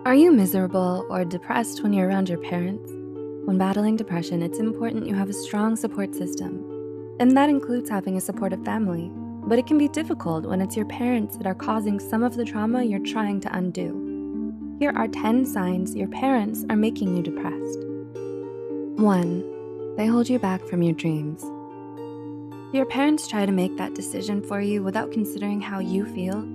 Are you miserable or depressed when you're around your parents? When battling depression, it's important you have a strong support system. And that includes having a supportive family. But it can be difficult when it's your parents that are causing some of the trauma you're trying to undo. Here are 10 signs your parents are making you depressed. 1. They hold you back from your dreams. Do your parents try to make that decision for you without considering how you feel?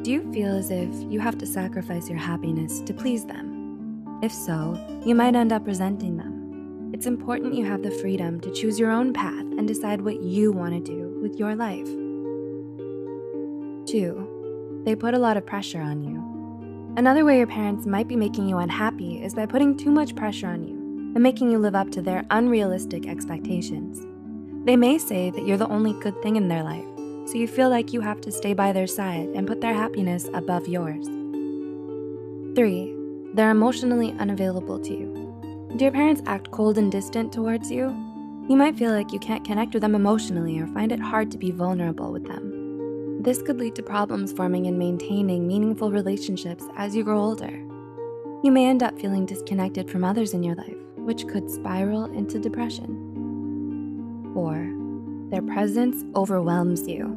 Do you feel as if you have to sacrifice your happiness to please them? If so, you might end up resenting them. It's important you have the freedom to choose your own path and decide what you want to do with your life. 2. They put a lot of pressure on you. Another way your parents might be making you unhappy is by putting too much pressure on you and making you live up to their unrealistic expectations. They may say that you're the only good thing in their life, so you feel like you have to stay by their side and put their happiness above yours. 3. They're emotionally unavailable to you. Do your parents act cold and distant towards you? You might feel like you can't connect with them emotionally or find it hard to be vulnerable with them. This could lead to problems forming and maintaining meaningful relationships as you grow older. You may end up feeling disconnected from others in your life, which could spiral into depression. 4. Their presence overwhelms you.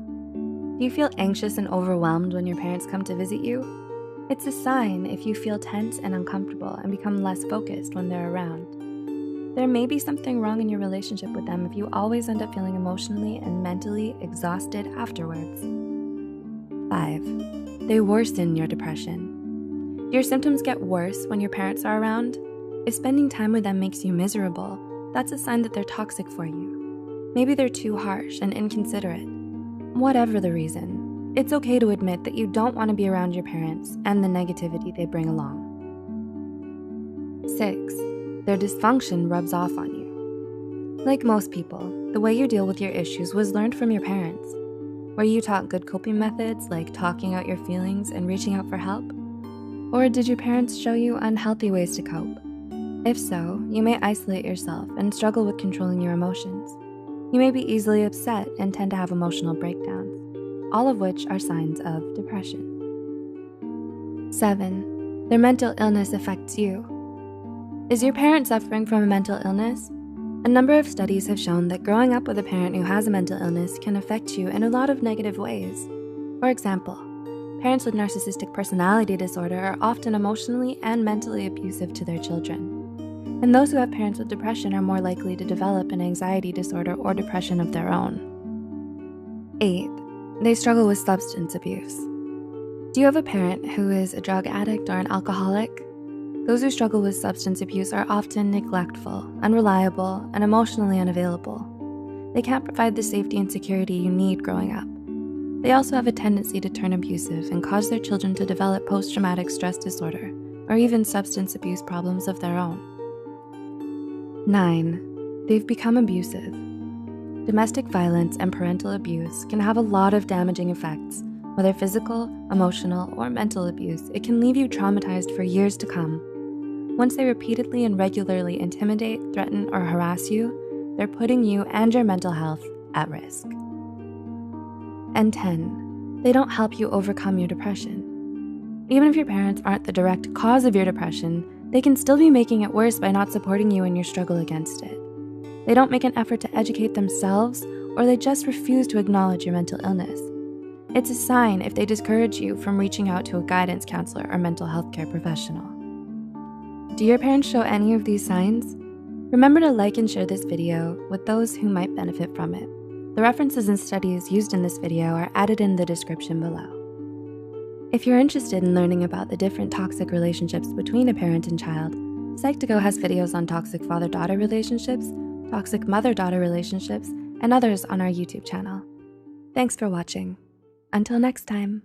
Do you feel anxious and overwhelmed when your parents come to visit you? It's a sign if you feel tense and uncomfortable and become less focused when they're around. There may be something wrong in your relationship with them if you always end up feeling emotionally and mentally exhausted afterwards. 5. They worsen your depression. Do your symptoms get worse when your parents are around? If spending time with them makes you miserable, that's a sign that they're toxic for you. Maybe they're too harsh and inconsiderate. Whatever the reason, it's okay to admit that you don't want to be around your parents and the negativity they bring along. 6. Their dysfunction rubs off on you. Like most people, the way you deal with your issues was learned from your parents. Were you taught good coping methods like talking out your feelings and reaching out for help? Or did your parents show you unhealthy ways to cope? If so, you may isolate yourself and struggle with controlling your emotions. You may be easily upset and tend to have emotional breakdowns, all of which are signs of depression. 7. Their mental illness affects you. Is your parent suffering from a mental illness? A number of studies have shown that growing up with a parent who has a mental illness can affect you in a lot of negative ways. For example, parents with narcissistic personality disorder are often emotionally and mentally abusive to their children. And those who have parents with depression are more likely to develop an anxiety disorder or depression of their own. 8. They struggle with substance abuse. Do you have a parent who is a drug addict or an alcoholic? Those who struggle with substance abuse are often neglectful, unreliable, and emotionally unavailable. They can't provide the safety and security you need growing up. They also have a tendency to turn abusive and cause their children to develop post-traumatic stress disorder or even substance abuse problems of their own. 9. They've become abusive. Domestic violence and parental abuse can have a lot of damaging effects. Whether physical, emotional, or mental abuse, it can leave you traumatized for years to come. Once they repeatedly and regularly intimidate, threaten, or harass you, they're putting you and your mental health at risk. And 10. They don't help you overcome your depression. Even if your parents aren't the direct cause of your depression, they can still be making it worse by not supporting you in your struggle against it. They don't make an effort to educate themselves, or they just refuse to acknowledge your mental illness. It's a sign if they discourage you from reaching out to a guidance counselor or mental health care professional. Do your parents show any of these signs? Remember to like and share this video with those who might benefit from it. The references and studies used in this video are added in the description below. If you're interested in learning about the different toxic relationships between a parent and child, Psych2Go has videos on toxic father-daughter relationships, toxic mother-daughter relationships, and others on our YouTube channel. Thanks for watching. Until next time.